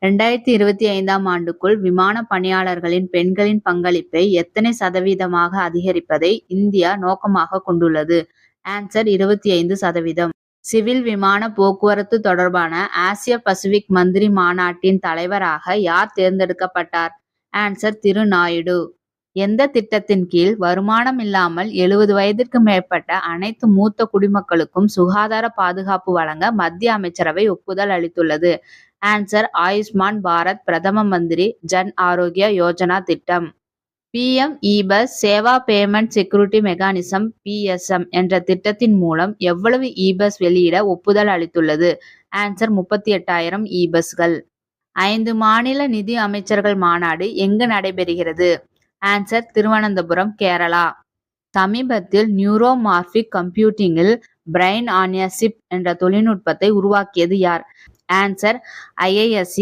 2025ஆம் ஆண்டுக்குள் விமான பணியாளர்களின் பெண்களின் பங்களிப்பை எத்தனை சதவீதமாக அதிகரிப்பதை இந்தியா நோக்கமாக கொண்டுள்ளது? ஆன்சர் 25%. சிவில் விமான போக்குவரத்து தொடர்பான ஆசிய பசிபிக் மந்திரி மாநாட்டின் தலைவராக யார் தேர்ந்தெடுக்கப்பட்டார்? ஆன்சர் திரு நாயுடு. எந்த திட்டத்தின் கீழ் வருமானம் இல்லாமல் 70 வயதிற்கு மேற்பட்ட அனைத்து மூத்த குடிமக்களுக்கும் சுகாதார பாதுகாப்பு வழங்க மத்திய அமைச்சரவை ஒப்புதல் அளித்துள்ளது? ஆன்சர் ஆயுஷ்மான் பாரத் பிரதம மந்திரி ஜன் ஆரோக்கிய யோஜனா திட்டம். PM e bus Sewa payment security mechanism PSM என்ற திட்டத்தின் மூலம் எவ்வளவு இ-பஸ் வெளியிட ஒப்புதல் அளித்துள்ளது? ஆன்சர் 38,000 இ-பஸ்கள். 5 மாநில நிதி அமைச்சர்கள் மாநாடு எங்கு நடைபெறுகிறது? ஆன்சர் திருவனந்தபுரம், கேரளா. சமீபத்தில் நியூரோமார்பிக் கம்ப்யூட்டிங்கில் பிரெயின் ஆன் எ சிப் என்ற தொழில்நுட்பத்தை உருவாக்கியது யார்? Answer IISc